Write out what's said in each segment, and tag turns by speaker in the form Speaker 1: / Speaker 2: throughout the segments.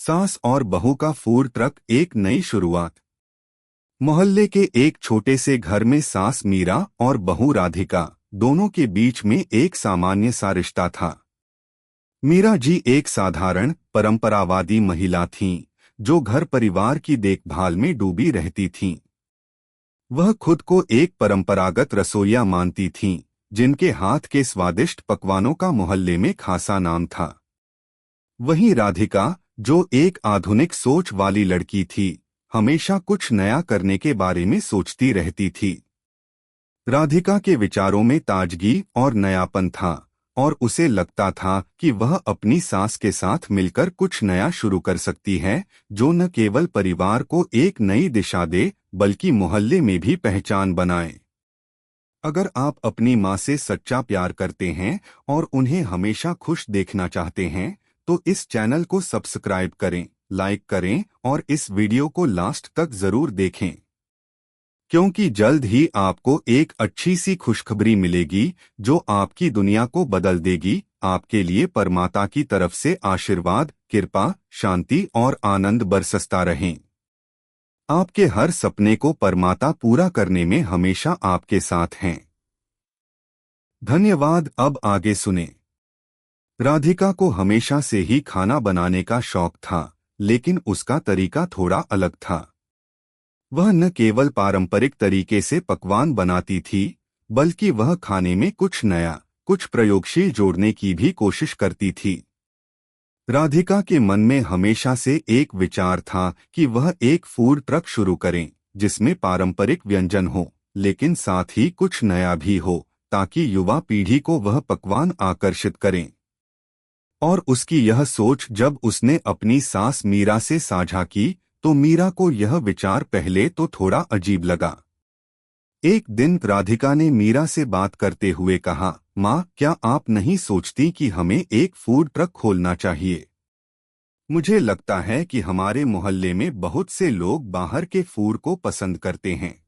Speaker 1: सास और बहू का फूड ट्रक, एक नई शुरुआत। मोहल्ले के एक छोटे से घर में सास मीरा और बहू राधिका दोनों के बीच में एक सामान्य सा रिश्ता था। मीरा जी एक साधारण परंपरावादी महिला थीं, जो घर परिवार की देखभाल में डूबी रहती थीं। वह खुद को एक परंपरागत रसोइया मानती थीं, जिनके हाथ के स्वादिष्ट पकवानों का मोहल्ले में खासा नाम था। वहीं राधिका, जो एक आधुनिक सोच वाली लड़की थी, हमेशा कुछ नया करने के बारे में सोचती रहती थी। राधिका के विचारों में ताजगी और नयापन था, और उसे लगता था कि वह अपनी सास के साथ मिलकर कुछ नया शुरू कर सकती है, जो न केवल परिवार को एक नई दिशा दे, बल्कि मोहल्ले में भी पहचान बनाए। अगर आप अपनी माँ से सच्चा प्यार करते हैं और उन्हें हमेशा खुश देखना चाहते हैं, तो इस चैनल को सब्सक्राइब करें, लाइक करें और इस वीडियो को लास्ट तक जरूर देखें, क्योंकि जल्द ही आपको एक अच्छी सी खुशखबरी मिलेगी, जो आपकी दुनिया को बदल देगी। आपके लिए परमात्मा की तरफ से आशीर्वाद, कृपा, शांति और आनंद बरसता रहें। आपके हर सपने को परमात्मा पूरा करने में हमेशा आपके साथ हैं। धन्यवाद। अब आगे सुने। राधिका को हमेशा से ही खाना बनाने का शौक था, लेकिन उसका तरीका थोड़ा अलग था। वह न केवल पारंपरिक तरीके से पकवान बनाती थी, बल्कि वह खाने में कुछ नया, कुछ प्रयोगशील जोड़ने की भी कोशिश करती थी। राधिका के मन में हमेशा से एक विचार था कि वह एक फूड ट्रक शुरू करें, जिसमें पारंपरिक व्यंजन हो, लेकिन साथ ही कुछ नया भी हो, ताकि युवा पीढ़ी को वह पकवान आकर्षित करें। और उसकी यह सोच जब उसने अपनी सास मीरा से साझा की, तो मीरा को यह विचार पहले तो थोड़ा अजीब लगा। एक दिन राधिका ने मीरा से बात करते हुए कहा, माँ, क्या आप नहीं सोचती कि हमें एक फूड ट्रक खोलना चाहिए? मुझे लगता है कि हमारे मोहल्ले में बहुत से लोग बाहर के फूड को पसंद करते हैं।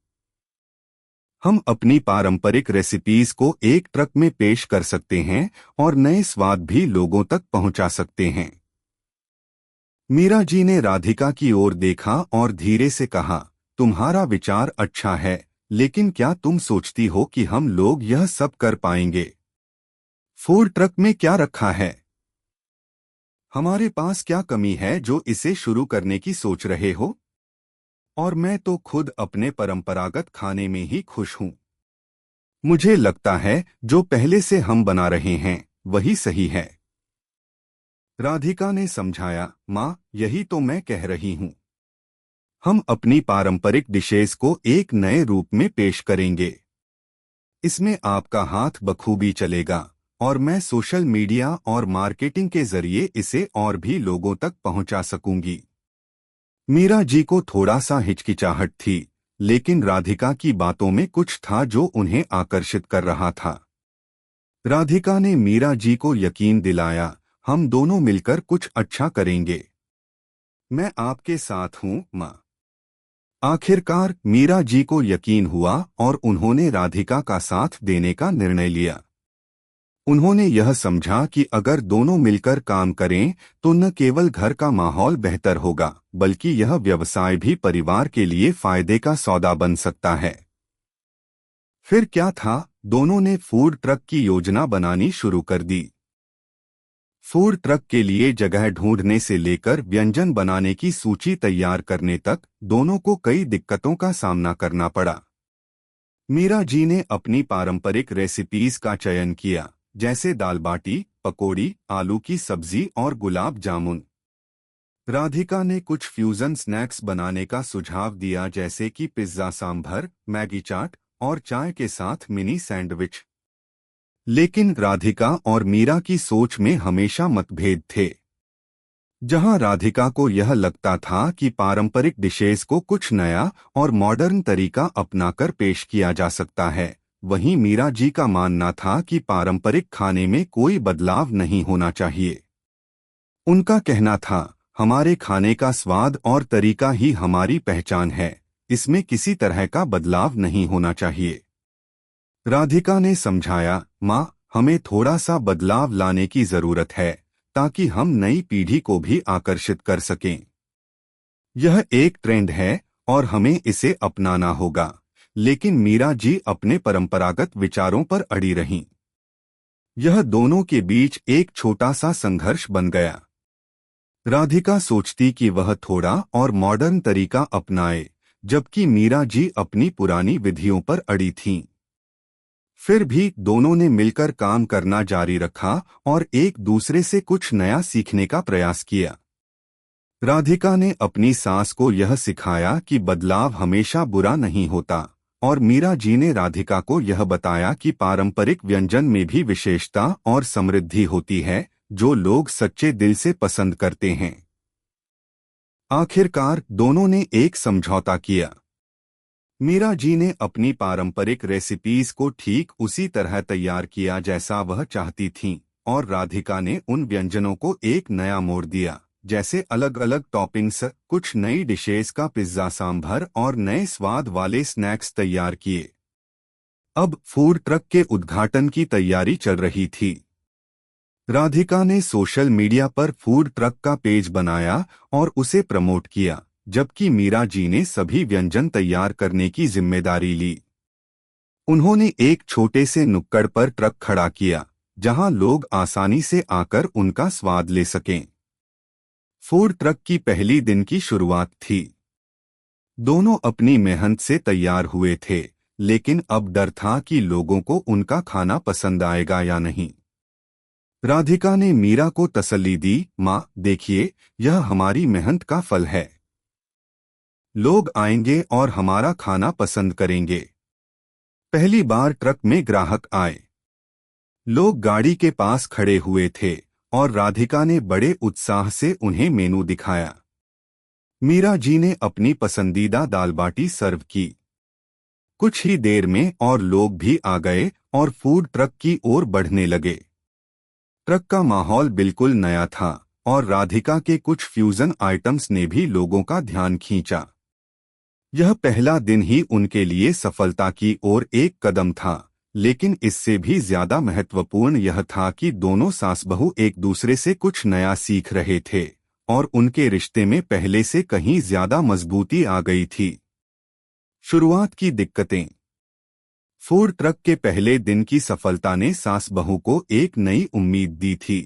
Speaker 1: हम अपनी पारंपरिक रेसिपीज को एक ट्रक में पेश कर सकते हैं और नए स्वाद भी लोगों तक पहुंचा सकते हैं। मीरा जी ने राधिका की ओर देखा और धीरे से कहा, तुम्हारा विचार अच्छा है, लेकिन क्या तुम सोचती हो कि हम लोग यह सब कर पाएंगे? फूड ट्रक में क्या रखा है? हमारे पास क्या कमी है जो इसे शुरू करने की सोच रहे हो? और मैं तो खुद अपने परंपरागत खाने में ही खुश हूँ। मुझे लगता है जो पहले से हम बना रहे हैं, वही सही है। राधिका ने समझाया, माँ, यही तो मैं कह रही हूँ। हम अपनी पारंपरिक डिशेस को एक नए रूप में पेश करेंगे। इसमें आपका हाथ बखूबी चलेगा, और मैं सोशल मीडिया और मार्केटिंग के जरिए इसे और भी लोगों तक पहुंचा सकूंगी। मीरा जी को थोड़ा सा हिचकिचाहट थी, लेकिन राधिका की बातों में कुछ था जो उन्हें आकर्षित कर रहा था। राधिका ने मीरा जी को यकीन दिलाया, हम दोनों मिलकर कुछ अच्छा करेंगे। मैं आपके साथ हूँ, माँ। आखिरकार मीरा जी को यकीन हुआ और उन्होंने राधिका का साथ देने का निर्णय लिया। उन्होंने यह समझा कि अगर दोनों मिलकर काम करें, तो न केवल घर का माहौल बेहतर होगा, बल्कि यह व्यवसाय भी परिवार के लिए फायदे का सौदा बन सकता है। फिर क्या था, दोनों ने फूड ट्रक की योजना बनानी शुरू कर दी। फूड ट्रक के लिए जगह ढूंढने से लेकर व्यंजन बनाने की सूची तैयार करने तक दोनों को कई दिक्कतों का सामना करना पड़ा। मीरा जी ने अपनी पारंपरिक रेसिपीज का चयन किया, जैसे दाल बाटी, पकौड़ी, आलू की सब्जी और गुलाब जामुन। राधिका ने कुछ फ्यूजन स्नैक्स बनाने का सुझाव दिया, जैसे कि पिज्जा, सांभर, मैगी चाट और चाय के साथ मिनी सैंडविच। लेकिन राधिका और मीरा की सोच में हमेशा मतभेद थे। जहां राधिका को यह लगता था कि पारंपरिक डिशेस को कुछ नया और मॉडर्न तरीका अपनाकर पेश किया जा सकता है, वहीं मीरा जी का मानना था कि पारंपरिक खाने में कोई बदलाव नहीं होना चाहिए। उनका कहना था, हमारे खाने का स्वाद और तरीका ही हमारी पहचान है, इसमें किसी तरह का बदलाव नहीं होना चाहिए। राधिका ने समझाया, माँ, हमें थोड़ा सा बदलाव लाने की जरूरत है, ताकि हम नई पीढ़ी को भी आकर्षित कर सकें। यह एक ट्रेंड है और हमें इसे अपनाना होगा। लेकिन मीरा जी अपने परंपरागत विचारों पर अड़ी रहीं। यह दोनों के बीच एक छोटा सा संघर्ष बन गया। राधिका सोचती कि वह थोड़ा और मॉडर्न तरीका अपनाए, जबकि मीरा जी अपनी पुरानी विधियों पर अड़ी थीं। फिर भी दोनों ने मिलकर काम करना जारी रखा और एक दूसरे से कुछ नया सीखने का प्रयास किया। राधिका ने अपनी सास को यह सिखाया कि बदलाव हमेशा बुरा नहीं होता, और मीरा जी ने राधिका को यह बताया कि पारंपरिक व्यंजन में भी विशेषता और समृद्धि होती है, जो लोग सच्चे दिल से पसंद करते हैं। आखिरकार दोनों ने एक समझौता किया। मीरा जी ने अपनी पारंपरिक रेसिपीज को ठीक उसी तरह तैयार किया जैसा वह चाहती थीं, और राधिका ने उन व्यंजनों को एक नया मोड़ दिया, जैसे अलग अलग टॉपिंग्स, कुछ नई डिशेस का पिज्जा, सांभर और नए स्वाद वाले स्नैक्स तैयार किए। अब फूड ट्रक के उद्घाटन की तैयारी चल रही थी। राधिका ने सोशल मीडिया पर फूड ट्रक का पेज बनाया और उसे प्रमोट किया, जबकि मीरा जी ने सभी व्यंजन तैयार करने की जिम्मेदारी ली। उन्होंने एक छोटे से नुक्कड़ पर ट्रक खड़ा किया, जहां लोग आसानी से आकर उनका स्वाद ले सकें। फूड ट्रक की पहली दिन की शुरुआत थी। दोनों अपनी मेहनत से तैयार हुए थे, लेकिन अब डर था कि लोगों को उनका खाना पसंद आएगा या नहीं। राधिका ने मीरा को तसल्ली दी, माँ देखिए, यह हमारी मेहनत का फल है। लोग आएंगे और हमारा खाना पसंद करेंगे। पहली बार ट्रक में ग्राहक आए। लोग गाड़ी के पास खड़े हुए थे और राधिका ने बड़े उत्साह से उन्हें मेनू दिखाया। मीरा जी ने अपनी पसंदीदा दाल बाटी सर्व की। कुछ ही देर में और लोग भी आ गए और फूड ट्रक की ओर बढ़ने लगे। ट्रक का माहौल बिल्कुल नया था और राधिका के कुछ फ्यूजन आइटम्स ने भी लोगों का ध्यान खींचा। यह पहला दिन ही उनके लिए सफलता की ओर एक कदम था, लेकिन इससे भी ज्यादा महत्वपूर्ण यह था कि दोनों सास बहू एक दूसरे से कुछ नया सीख रहे थे और उनके रिश्ते में पहले से कहीं ज्यादा मजबूती आ गई थी। शुरुआत की दिक्कतें। फूड ट्रक के पहले दिन की सफलता ने सास बहू को एक नई उम्मीद दी थी।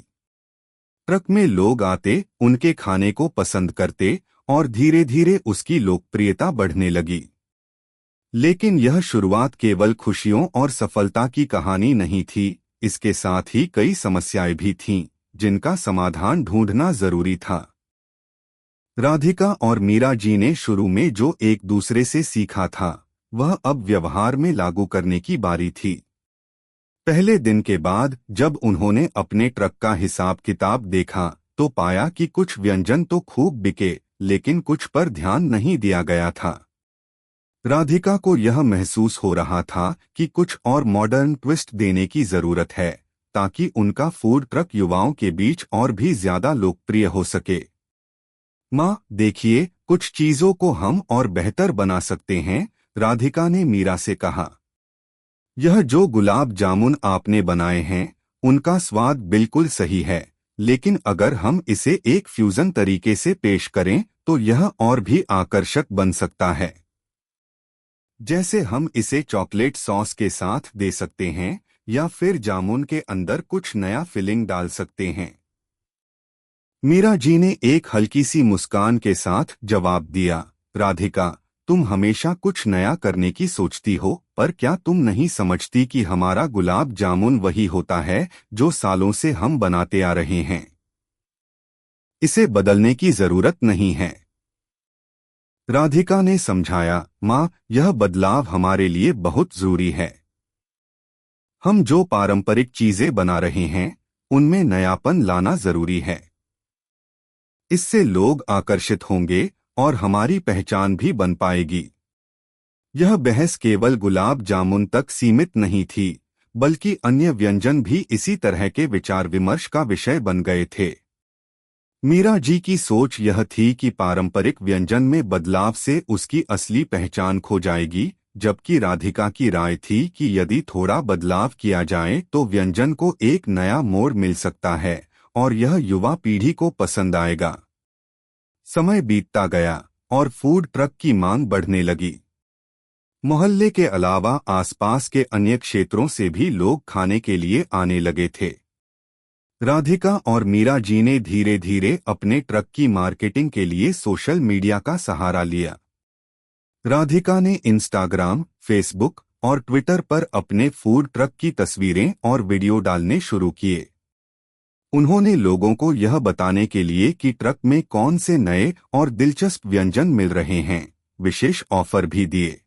Speaker 1: ट्रक में लोग आते, उनके खाने को पसंद करते और धीरे धीरे उसकी लोकप्रियता बढ़ने लगी। लेकिन यह शुरुआत केवल खुशियों और सफलता की कहानी नहीं थी, इसके साथ ही कई समस्याएं भी थीं, जिनका समाधान ढूंढना जरूरी था। राधिका और मीरा जी ने शुरू में जो एक दूसरे से सीखा था, वह अब व्यवहार में लागू करने की बारी थी। पहले दिन के बाद जब उन्होंने अपने ट्रक का हिसाब किताब देखा, तो पाया कि कुछ व्यंजन तो खूब बिके, लेकिन कुछ पर ध्यान नहीं दिया गया था। राधिका को यह महसूस हो रहा था कि कुछ और मॉडर्न ट्विस्ट देने की जरूरत है, ताकि उनका फूड ट्रक युवाओं के बीच और भी ज्यादा लोकप्रिय हो सके। माँ देखिए, कुछ चीजों को हम और बेहतर बना सकते हैं, राधिका ने मीरा से कहा। यह जो गुलाब जामुन आपने बनाए हैं, उनका स्वाद बिल्कुल सही है, लेकिन अगर हम इसे एक फ्यूजन तरीके से पेश करें तो यह और भी आकर्षक बन सकता है। जैसे हम इसे चॉकलेट सॉस के साथ दे सकते हैं या फिर जामुन के अंदर कुछ नया फिलिंग डाल सकते हैं। मीरा जी ने एक हल्की सी मुस्कान के साथ जवाब दिया, राधिका, तुम हमेशा कुछ नया करने की सोचती हो, पर क्या तुम नहीं समझती कि हमारा गुलाब जामुन वही होता है जो सालों से हम बनाते आ रहे हैं। इसे बदलने की जरूरत नहीं है। राधिका ने समझाया, माँ, यह बदलाव हमारे लिए बहुत जरूरी है। हम जो पारंपरिक चीजें बना रहे हैं, उनमें नयापन लाना जरूरी है। इससे लोग आकर्षित होंगे और हमारी पहचान भी बन पाएगी। यह बहस केवल गुलाब जामुन तक सीमित नहीं थी, बल्कि अन्य व्यंजन भी इसी तरह के विचार विमर्श का विषय बन गए थे। मीरा जी की सोच यह थी कि पारंपरिक व्यंजन में बदलाव से उसकी असली पहचान खो जाएगी, जबकि राधिका की राय थी कि यदि थोड़ा बदलाव किया जाए तो व्यंजन को एक नया मोड़ मिल सकता है और यह युवा पीढ़ी को पसंद आएगा। समय बीतता गया और फूड ट्रक की मांग बढ़ने लगी। मोहल्ले के अलावा आसपास के अन्य क्षेत्रों से भी लोग खाने के लिए आने लगे थे। राधिका और मीरा जी ने धीरे धीरे अपने ट्रक की मार्केटिंग के लिए सोशल मीडिया का सहारा लिया। राधिका ने इंस्टाग्राम, फेसबुक और ट्विटर पर अपने फूड ट्रक की तस्वीरें और वीडियो डालने शुरू किए। उन्होंने लोगों को यह बताने के लिए कि ट्रक में कौन से नए और दिलचस्प व्यंजन मिल रहे हैं, विशेष ऑफर भी दिए।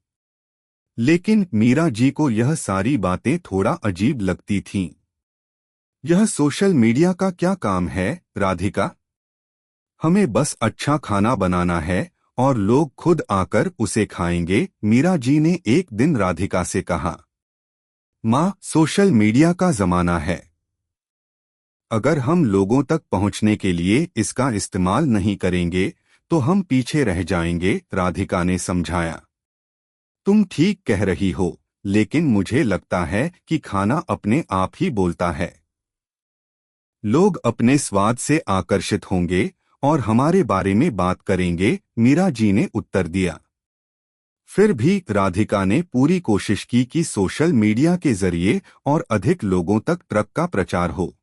Speaker 1: लेकिन मीरा जी को यह सारी बातें थोड़ा अजीब लगती थीं। यह सोशल मीडिया का क्या काम है, राधिका? हमें बस अच्छा खाना बनाना है और लोग खुद आकर उसे खाएंगे, मीरा जी ने एक दिन राधिका से कहा। माँ, सोशल मीडिया का जमाना है। अगर हम लोगों तक पहुंचने के लिए इसका इस्तेमाल नहीं करेंगे तो हम पीछे रह जाएंगे, राधिका ने समझाया। तुम ठीक कह रही हो, लेकिन मुझे लगता है कि खाना अपने आप ही बोलता है। लोग अपने स्वाद से आकर्षित होंगे और हमारे बारे में बात करेंगे, मीरा जी ने उत्तर दिया। फिर भी राधिका ने पूरी कोशिश की कि सोशल मीडिया के जरिए और अधिक लोगों तक ट्रक का प्रचार हो।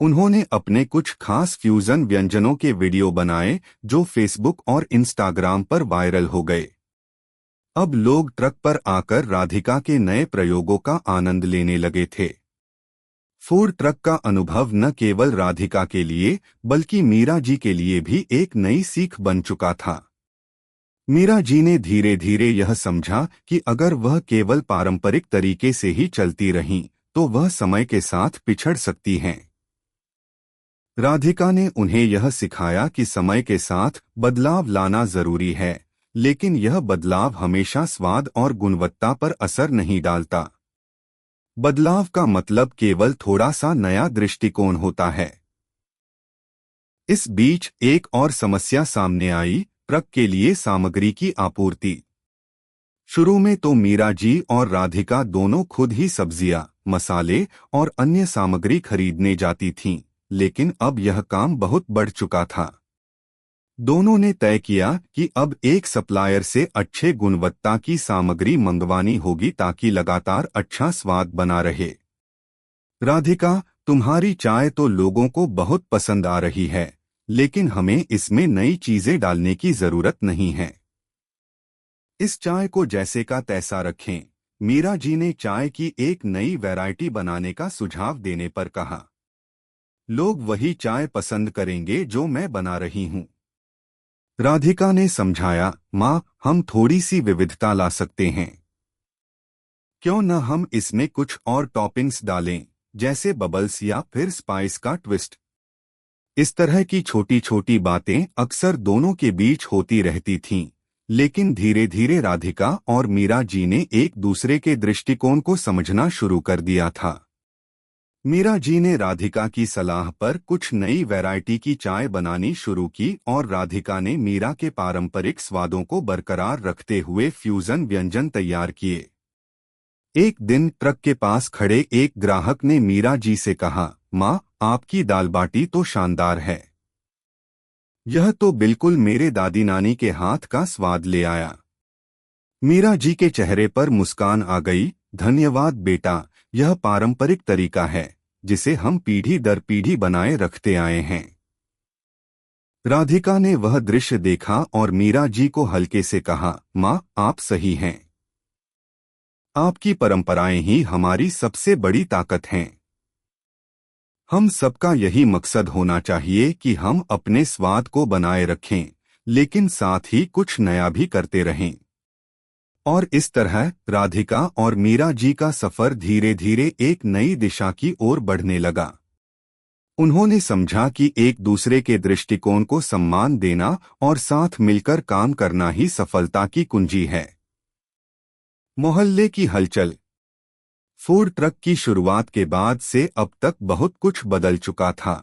Speaker 1: उन्होंने अपने कुछ खास फ्यूजन व्यंजनों के वीडियो बनाए जो फेसबुक और इंस्टाग्राम पर वायरल हो गए। अब लोग ट्रक पर आकर राधिका के नए प्रयोगों का आनंद लेने लगे थे। फूड ट्रक का अनुभव न केवल राधिका के लिए बल्कि मीरा जी के लिए भी एक नई सीख बन चुका था। मीरा जी ने धीरे धीरे यह समझा कि अगर वह केवल पारंपरिक तरीके से ही चलती रहीं तो वह समय के साथ पिछड़ सकती हैं। राधिका ने उन्हें यह सिखाया कि समय के साथ बदलाव लाना जरूरी है, लेकिन यह बदलाव हमेशा स्वाद और गुणवत्ता पर असर नहीं डालता। बदलाव का मतलब केवल थोड़ा सा नया दृष्टिकोण होता है। इस बीच एक और समस्या सामने आई, ट्रक के लिए सामग्री की आपूर्ति। शुरू में तो मीरा जी और राधिका दोनों खुद ही सब्जियां, मसाले और अन्य सामग्री खरीदने जाती थीं, लेकिन अब यह काम बहुत बढ़ चुका था। दोनों ने तय किया कि अब एक सप्लायर से अच्छे गुणवत्ता की सामग्री मंगवानी होगी ताकि लगातार अच्छा स्वाद बना रहे। राधिका, तुम्हारी चाय तो लोगों को बहुत पसंद आ रही है, लेकिन हमें इसमें नई चीजें डालने की जरूरत नहीं है। इस चाय को जैसे का तैसा रखें, मीरा जी ने चाय की एक नई वैरायटी बनाने का सुझाव देने पर कहा। लोग वही चाय पसंद करेंगे जो मैं बना रही हूँ। राधिका ने समझाया, माँ, हम थोड़ी सी विविधता ला सकते हैं। क्यों न हम इसमें कुछ और टॉपिंग्स डालें, जैसे बबल्स या फिर स्पाइस का ट्विस्ट। इस तरह की छोटी छोटी बातें अक्सर दोनों के बीच होती रहती थीं, लेकिन धीरे धीरे राधिका और मीरा जी ने एक दूसरे के दृष्टिकोण को समझना शुरू कर दिया था। मीरा जी ने राधिका की सलाह पर कुछ नई वैरायटी की चाय बनानी शुरू की और राधिका ने मीरा के पारंपरिक स्वादों को बरकरार रखते हुए फ्यूजन व्यंजन तैयार किए। एक दिन ट्रक के पास खड़े एक ग्राहक ने मीरा जी से कहा, माँ, आपकी दाल बाटी तो शानदार है। यह तो बिल्कुल मेरे दादी नानी के हाथ का स्वाद ले आया। मीरा जी के चेहरे पर मुस्कान आ गई। धन्यवाद बेटा, यह पारंपरिक तरीका है जिसे हम पीढ़ी दर पीढ़ी बनाए रखते आए हैं। राधिका ने वह दृश्य देखा और मीरा जी को हल्के से कहा, माँ, आप सही हैं। आपकी परंपराएं ही हमारी सबसे बड़ी ताकत हैं। हम सबका यही मकसद होना चाहिए कि हम अपने स्वाद को बनाए रखें, लेकिन साथ ही कुछ नया भी करते रहें। और इस तरह राधिका और मीरा जी का सफर धीरे धीरे एक नई दिशा की ओर बढ़ने लगा। उन्होंने समझा कि एक दूसरे के दृष्टिकोण को सम्मान देना और साथ मिलकर काम करना ही सफलता की कुंजी है। मोहल्ले की हलचल। फूड ट्रक की शुरुआत के बाद से अब तक बहुत कुछ बदल चुका था।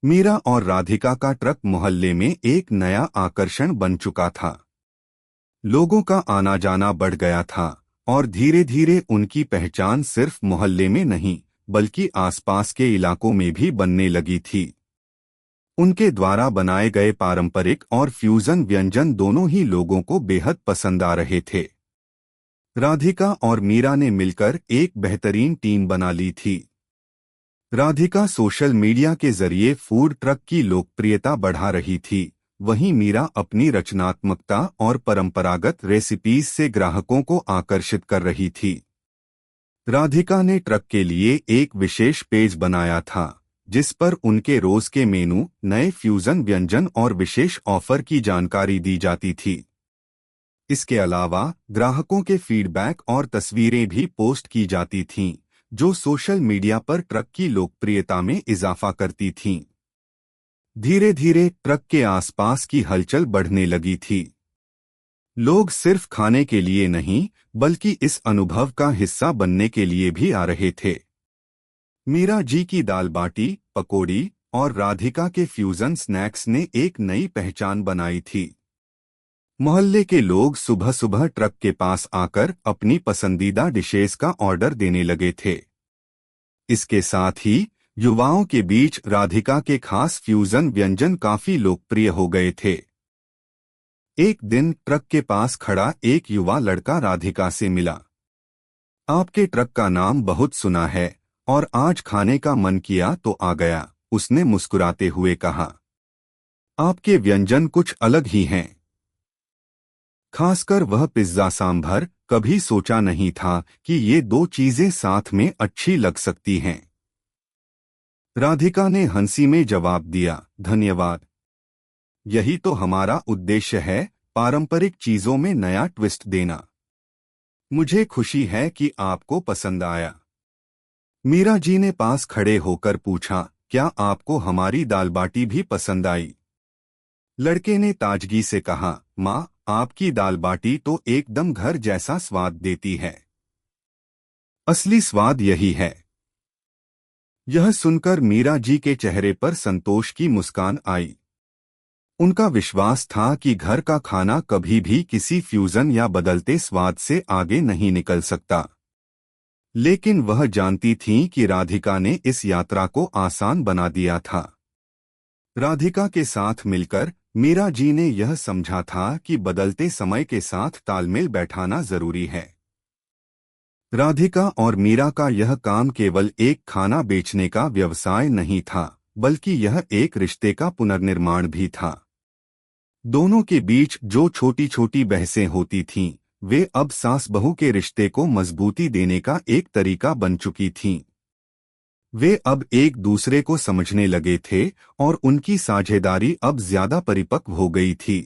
Speaker 1: मीरा और राधिका का ट्रक मोहल्ले में एक नया आकर्षण बन चुका था। लोगों का आना जाना बढ़ गया था और धीरे धीरे उनकी पहचान सिर्फ मोहल्ले में नहीं बल्कि आसपास के इलाकों में भी बनने लगी थी। उनके द्वारा बनाए गए पारंपरिक और फ्यूजन व्यंजन दोनों ही लोगों को बेहद पसंद आ रहे थे। राधिका और मीरा ने मिलकर एक बेहतरीन टीम बना ली थी। राधिका सोशल मीडिया के जरिए फूड ट्रक की लोकप्रियता बढ़ा रही थी, वहीं मीरा अपनी रचनात्मकता और परंपरागत रेसिपीज से ग्राहकों को आकर्षित कर रही थी। राधिका ने ट्रक के लिए एक विशेष पेज बनाया था, जिस पर उनके रोज के मेनू, नए फ्यूजन व्यंजन और विशेष ऑफर की जानकारी दी जाती थी। इसके अलावा ग्राहकों के फीडबैक और तस्वीरें भी पोस्ट की जाती थीं, जो सोशल मीडिया पर ट्रक की लोकप्रियता में इजाफा करती थीं। धीरे धीरे ट्रक के आसपास की हलचल बढ़ने लगी थी। लोग सिर्फ खाने के लिए नहीं, बल्कि इस अनुभव का हिस्सा बनने के लिए भी आ रहे थे। मीरा जी की दाल बाटी, पकौड़ी और राधिका के फ्यूजन स्नैक्स ने एक नई पहचान बनाई थी। मोहल्ले के लोग सुबह सुबह ट्रक के पास आकर अपनी पसंदीदा डिशेस का ऑर्डर देने लगे थे। इसके साथ ही युवाओं के बीच राधिका के खास फ्यूजन व्यंजन काफी लोकप्रिय हो गए थे। एक दिन ट्रक के पास खड़ा एक युवा लड़का राधिका से मिला। आपके ट्रक का नाम बहुत सुना है और आज खाने का मन किया तो आ गया, उसने मुस्कुराते हुए कहा। आपके व्यंजन कुछ अलग ही हैं। खासकर वह पिज्जा सांभर, कभी सोचा नहीं था कि ये दो चीजें साथ में अच्छी लग सकती हैं। राधिका ने हंसी में जवाब दिया, धन्यवाद। यही तो हमारा उद्देश्य है, पारंपरिक चीजों में नया ट्विस्ट देना। मुझे खुशी है कि आपको पसंद आया। मीरा जी ने पास खड़े होकर पूछा, क्या आपको हमारी दाल बाटी भी पसंद आई? लड़के ने ताजगी से कहा, माँ, आपकी दाल बाटी तो एकदम घर जैसा स्वाद देती है। असली स्वाद यही है। यह सुनकर मीरा जी के चेहरे पर संतोष की मुस्कान आई। उनका विश्वास था कि घर का खाना कभी भी किसी फ्यूजन या बदलते स्वाद से आगे नहीं निकल सकता। लेकिन वह जानती थीं कि राधिका ने इस यात्रा को आसान बना दिया था। राधिका के साथ मिलकर मीरा जी ने यह समझा था कि बदलते समय के साथ तालमेल बैठाना जरूरी है। राधिका और मीरा का यह काम केवल एक खाना बेचने का व्यवसाय नहीं था, बल्कि यह एक रिश्ते का पुनर्निर्माण भी था। दोनों के बीच जो छोटी छोटी बहसें होती थीं, वे अब सास बहू के रिश्ते को मजबूती देने का एक तरीका बन चुकी थीं। वे अब एक दूसरे को समझने लगे थे और उनकी साझेदारी अब ज्यादा परिपक्व हो गई थी।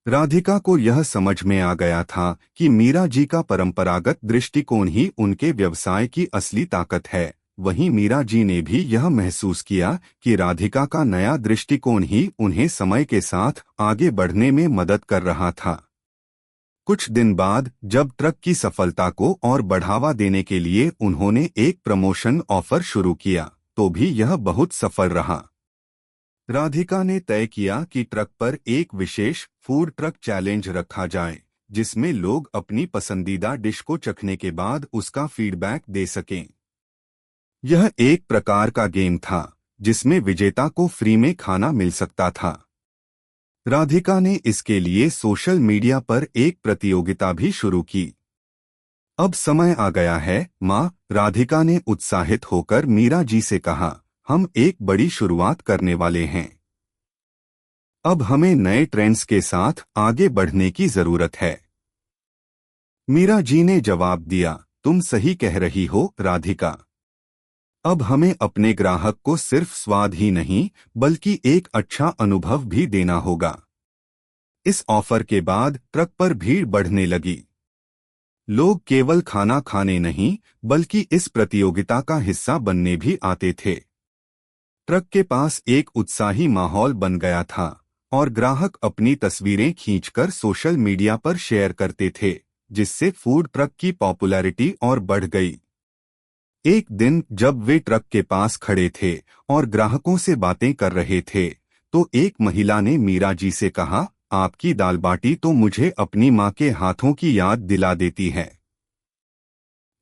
Speaker 1: राधिका को यह समझ में आ गया था कि मीरा जी का परंपरागत दृष्टिकोण ही उनके व्यवसाय की असली ताकत है। वहीं मीरा जी ने भी यह महसूस किया कि राधिका का नया दृष्टिकोण ही उन्हें समय के साथ आगे बढ़ने में मदद कर रहा था। कुछ दिन बाद जब ट्रक की सफलता को और बढ़ावा देने के लिए उन्होंने एक प्रमोशन ऑफर शुरू किया, तो भी यह बहुत सफल रहा। राधिका ने तय किया कि ट्रक पर एक विशेष फूड ट्रक चैलेंज रखा जाए, जिसमें लोग अपनी पसंदीदा डिश को चखने के बाद उसका फीडबैक दे सकें। यह एक प्रकार का गेम था, जिसमें विजेता को फ्री में खाना मिल सकता था। राधिका ने इसके लिए सोशल मीडिया पर एक प्रतियोगिता भी शुरू की। अब समय आ गया है, माँ, राधिका ने उत्साहित होकर मीरा जी से कहा। हम एक बड़ी शुरुआत करने वाले हैं। अब हमें नए ट्रेंड्स के साथ आगे बढ़ने की जरूरत है। मीरा जी ने जवाब दिया, तुम सही कह रही हो, राधिका। अब हमें अपने ग्राहक को सिर्फ स्वाद ही नहीं, बल्कि एक अच्छा अनुभव भी देना होगा। इस ऑफर के बाद ट्रक पर भीड़ बढ़ने लगी। लोग केवल खाना खाने नहीं, बल्कि इस प्रतियोगिता का हिस्सा बनने भी आते थे। ट्रक के पास एक उत्साही माहौल बन गया था और ग्राहक अपनी तस्वीरें खींचकर सोशल मीडिया पर शेयर करते थे, जिससे फूड ट्रक की पॉपुलैरिटी और बढ़ गई। एक दिन जब वे ट्रक के पास खड़े थे और ग्राहकों से बातें कर रहे थे, तो एक महिला ने मीरा जी से कहा, आपकी दाल बाटी तो मुझे अपनी माँ के हाथों की याद दिला देती है।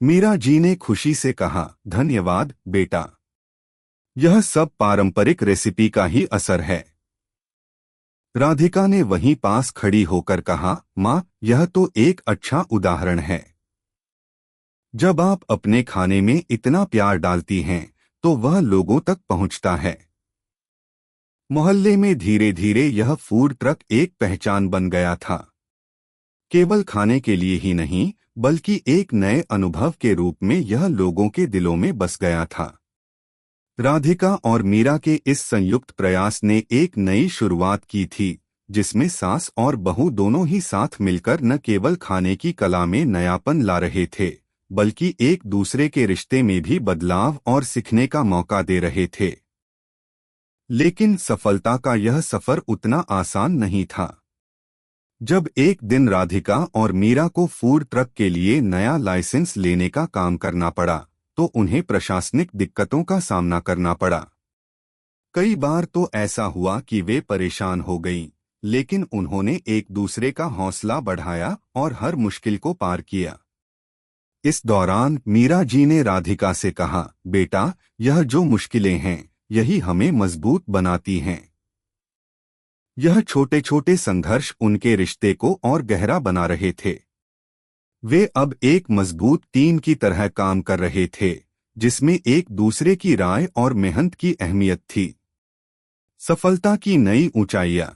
Speaker 1: मीरा जी ने खुशी से कहा, धन्यवाद बेटा। यह सब पारंपरिक रेसिपी का ही असर है। राधिका ने वहीं पास खड़ी होकर कहा, माँ, यह तो एक अच्छा उदाहरण है। जब आप अपने खाने में इतना प्यार डालती हैं, तो वह लोगों तक पहुंचता है। मोहल्ले में धीरे धीरे यह फूड ट्रक एक पहचान बन गया था। केवल खाने के लिए ही नहीं, बल्कि एक नए अनुभव के रूप में यह लोगों के दिलों में बस गया था। राधिका और मीरा के इस संयुक्त प्रयास ने एक नई शुरुआत की थी, जिसमें सास और बहू दोनों ही साथ मिलकर न केवल खाने की कला में नयापन ला रहे थे, बल्कि एक दूसरे के रिश्ते में भी बदलाव और सीखने का मौका दे रहे थे। लेकिन सफलता का यह सफर उतना आसान नहीं था। जब एक दिन राधिका और मीरा को फूड ट्रक के लिए नया लाइसेंस लेने का काम करना पड़ा, तो उन्हें प्रशासनिक दिक्कतों का सामना करना पड़ा। कई बार तो ऐसा हुआ कि वे परेशान हो गईं, लेकिन उन्होंने एक दूसरे का हौसला बढ़ाया और हर मुश्किल को पार किया। इस दौरान मीरा जी ने राधिका से कहा, बेटा, यह जो मुश्किलें हैं, यही हमें मजबूत बनाती हैं। यह छोटे छोटे संघर्ष उनके रिश्ते को और गहरा बना रहे थे। वे अब एक मजबूत टीम की तरह काम कर रहे थे, जिसमें एक दूसरे की राय और मेहनत की अहमियत थी। सफलता की नई ऊंचाइयां।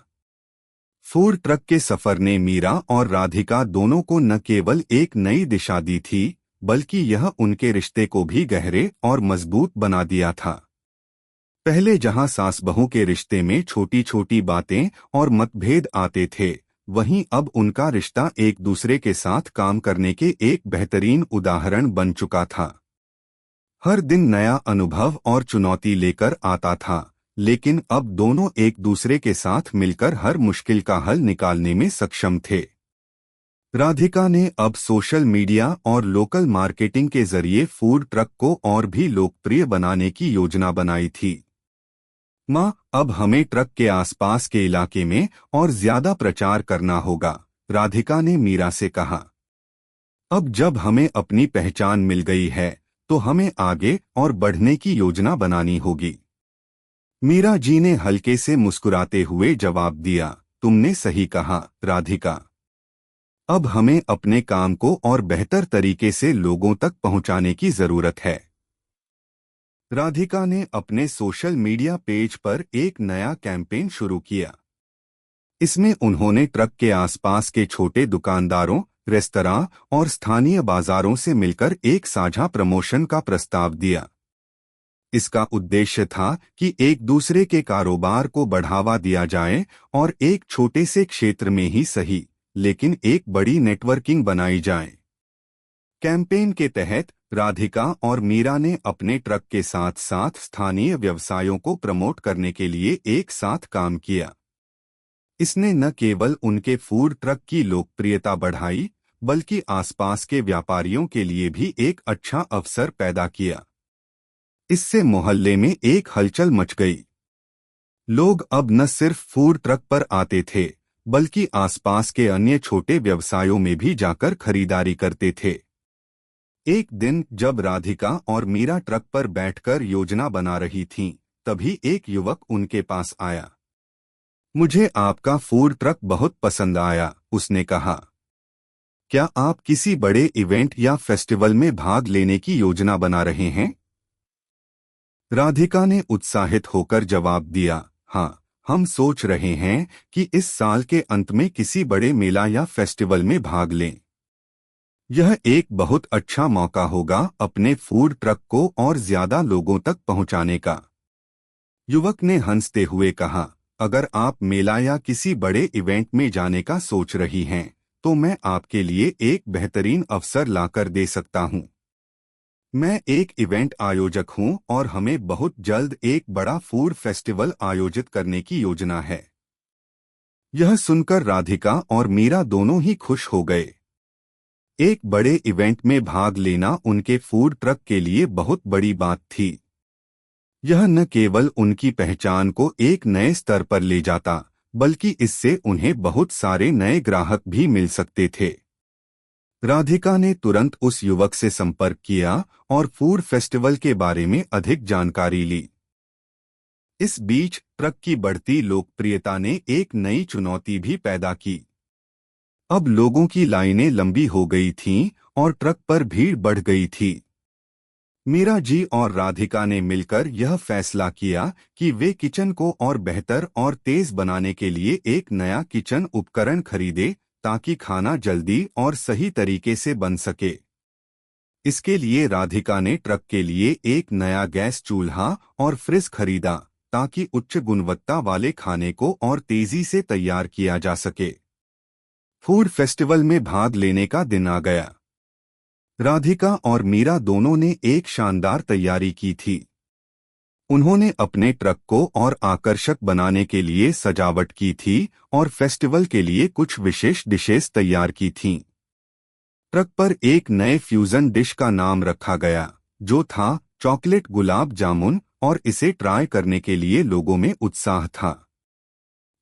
Speaker 1: फूड ट्रक के सफर ने मीरा और राधिका दोनों को न केवल एक नई दिशा दी थी, बल्कि यह उनके रिश्ते को भी गहरे और मजबूत बना दिया था। पहले जहां सास बहू के रिश्ते में छोटी छोटी बातें और मतभेद आते थे, वहीं अब उनका रिश्ता एक दूसरे के साथ काम करने के एक बेहतरीन उदाहरण बन चुका था। हर दिन नया अनुभव और चुनौती लेकर आता था, लेकिन अब दोनों एक दूसरे के साथ मिलकर हर मुश्किल का हल निकालने में सक्षम थे। राधिका ने अब सोशल मीडिया और लोकल मार्केटिंग के जरिए फूड ट्रक को और भी लोकप्रिय बनाने की योजना बनाई थी। माँ, अब हमें ट्रक के आसपास के इलाके में और ज्यादा प्रचार करना होगा, राधिका ने मीरा से कहा। अब जब हमें अपनी पहचान मिल गई है, तो हमें आगे और बढ़ने की योजना बनानी होगी। मीरा जी ने हल्के से मुस्कुराते हुए जवाब दिया, तुमने सही कहा, राधिका। अब हमें अपने काम को और बेहतर तरीके से लोगों तक पहुंचाने की जरूरत है। राधिका ने अपने सोशल मीडिया पेज पर एक नया कैंपेन शुरू किया। इसमें उन्होंने ट्रक के आसपास के छोटे दुकानदारों, रेस्तरां और स्थानीय बाजारों से मिलकर एक साझा प्रमोशन का प्रस्ताव दिया। इसका उद्देश्य था कि एक दूसरे के कारोबार को बढ़ावा दिया जाए और एक छोटे से क्षेत्र में ही सही, लेकिन एक बड़ी नेटवर्किंग बनाई जाए। कैंपेन के तहत राधिका और मीरा ने अपने ट्रक के साथ साथ स्थानीय व्यवसायों को प्रमोट करने के लिए एक साथ काम किया। इसने न केवल उनके फूड ट्रक की लोकप्रियता बढ़ाई, बल्कि आसपास के व्यापारियों के लिए भी एक अच्छा अवसर पैदा किया। इससे मोहल्ले में एक हलचल मच गई। लोग अब न सिर्फ फूड ट्रक पर आते थे, बल्कि आसपास के अन्य छोटे व्यवसायों में भी जाकर खरीदारी करते थे। एक दिन जब राधिका और मीरा ट्रक पर बैठकर योजना बना रही थीं, तभी एक युवक उनके पास आया। मुझे आपका फूड ट्रक बहुत पसंद आया, उसने कहा। क्या आप किसी बड़े इवेंट या फेस्टिवल में भाग लेने की योजना बना रहे हैं? राधिका ने उत्साहित होकर जवाब दिया, हाँ, हम सोच रहे हैं कि इस साल के अंत में किसी बड़े मेला या फेस्टिवल में भाग लें। यह एक बहुत अच्छा मौका होगा अपने फूड ट्रक को और ज्यादा लोगों तक पहुंचाने का। युवक ने हंसते हुए कहा, अगर आप मेला या किसी बड़े इवेंट में जाने का सोच रही हैं, तो मैं आपके लिए एक बेहतरीन अवसर लाकर दे सकता हूं। मैं एक इवेंट आयोजक हूं और हमें बहुत जल्द एक बड़ा फूड फेस्टिवल आयोजित करने की योजना है। यह सुनकर राधिका और मीरा दोनों ही खुश हो गए। एक बड़े इवेंट में भाग लेना उनके फूड ट्रक के लिए बहुत बड़ी बात थी। यह न केवल उनकी पहचान को एक नए स्तर पर ले जाता, बल्कि इससे उन्हें बहुत सारे नए ग्राहक भी मिल सकते थे। राधिका ने तुरंत उस युवक से संपर्क किया और फूड फेस्टिवल के बारे में अधिक जानकारी ली। इस बीच ट्रक की बढ़ती लोकप्रियता ने एक नई चुनौती भी पैदा की। अब लोगों की लाइनें लंबी हो गई थीं और ट्रक पर भीड़ बढ़ गई थी। मीरा जी और राधिका ने मिलकर यह फैसला किया कि वे किचन को और बेहतर और तेज बनाने के लिए एक नया किचन उपकरण खरीदें ताकि खाना जल्दी और सही तरीके से बन सके। इसके लिए राधिका ने ट्रक के लिए एक नया गैस चूल्हा और फ्रिज खरीदा ताकि उच्च गुणवत्ता वाले खाने को और तेजी से तैयार किया जा सके। फूड फेस्टिवल में भाग लेने का दिन आ गया। राधिका और मीरा दोनों ने एक शानदार तैयारी की थी। उन्होंने अपने ट्रक को और आकर्षक बनाने के लिए सजावट की थी और फेस्टिवल के लिए कुछ विशेष डिशेस तैयार की थीं। ट्रक पर एक नए फ्यूजन डिश का नाम रखा गया, जो था चॉकलेट गुलाब जामुन, और इसे ट्राई करने के लिए लोगों में उत्साह था।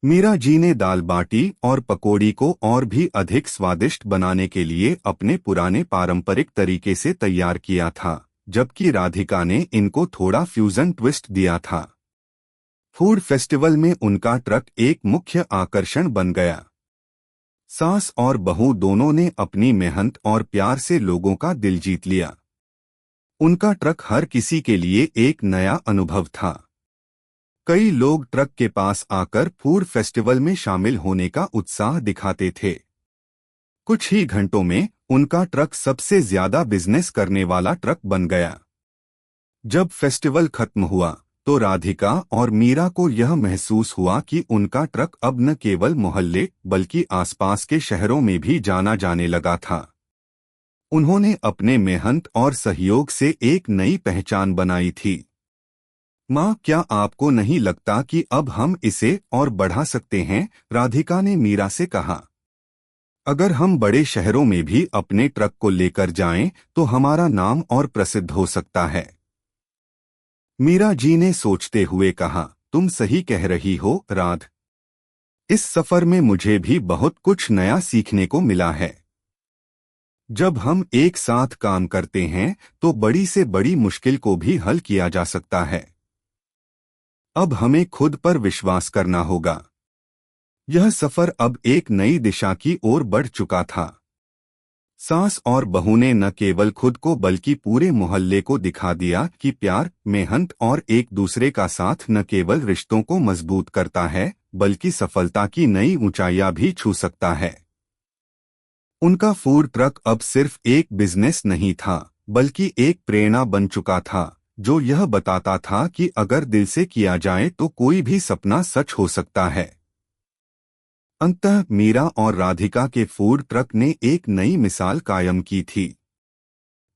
Speaker 1: मीरा जी ने दाल बाटी और पकौड़ी को और भी अधिक स्वादिष्ट बनाने के लिए अपने पुराने पारंपरिक तरीके से तैयार किया था, जबकि राधिका ने इनको थोड़ा फ्यूजन ट्विस्ट दिया था। फूड फेस्टिवल में उनका ट्रक एक मुख्य आकर्षण बन गया। सास और बहू दोनों ने अपनी मेहनत और प्यार से लोगों का दिल जीत लिया। उनका ट्रक हर किसी के लिए एक नया अनुभव था। कई लोग ट्रक के पास आकर फूड फेस्टिवल में शामिल होने का उत्साह दिखाते थे। कुछ ही घंटों में उनका ट्रक सबसे ज्यादा बिजनेस करने वाला ट्रक बन गया। जब फेस्टिवल खत्म हुआ तो राधिका और मीरा को यह महसूस हुआ कि उनका ट्रक अब न केवल मोहल्ले बल्कि आसपास के शहरों में भी जाना जाने लगा था। उन्होंने अपने मेहनत और सहयोग से एक नई पहचान बनाई थी। माँ, क्या आपको नहीं लगता कि अब हम इसे और बढ़ा सकते हैं? राधिका ने मीरा से कहा। अगर हम बड़े शहरों में भी अपने ट्रक को लेकर जाएं, तो हमारा नाम और प्रसिद्ध हो सकता है। मीरा जी ने सोचते हुए कहा, तुम सही कह रही हो राध। इस सफर में मुझे भी बहुत कुछ नया सीखने को मिला है। जब हम एक साथ काम करते हैं तो बड़ी से बड़ी मुश्किल को भी हल किया जा सकता है। अब हमें खुद पर विश्वास करना होगा। यह सफर अब एक नई दिशा की ओर बढ़ चुका था। सास और बहू ने न केवल खुद को बल्कि पूरे मोहल्ले को दिखा दिया कि प्यार, मेहनत और एक दूसरे का साथ न केवल रिश्तों को मजबूत करता है बल्कि सफलता की नई ऊंचाइयां भी छू सकता है। उनका फूड ट्रक अब सिर्फ एक बिजनेस नहीं था बल्कि एक प्रेरणा बन चुका था, जो यह बताता था कि अगर दिल से किया जाए तो कोई भी सपना सच हो सकता है। अंततः मीरा और राधिका के फूड ट्रक ने एक नई मिसाल कायम की थी।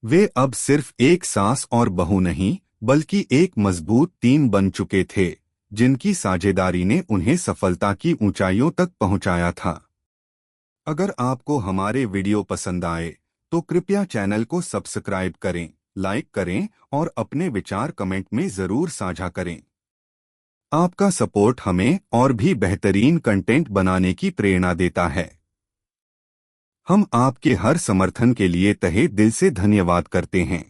Speaker 1: वे अब सिर्फ एक सास और बहू नहीं बल्कि एक मजबूत टीम बन चुके थे, जिनकी साझेदारी ने उन्हें सफलता की ऊंचाइयों तक पहुंचाया था। अगर आपको हमारे वीडियो पसंद आए तो कृपया चैनल को सब्सक्राइब करें, लाइक करें और अपने विचार कमेंट में जरूर साझा करें। आपका सपोर्ट हमें और भी बेहतरीन कंटेंट बनाने की प्रेरणा देता है। हम आपके हर समर्थन के लिए तहे दिल से धन्यवाद करते हैं।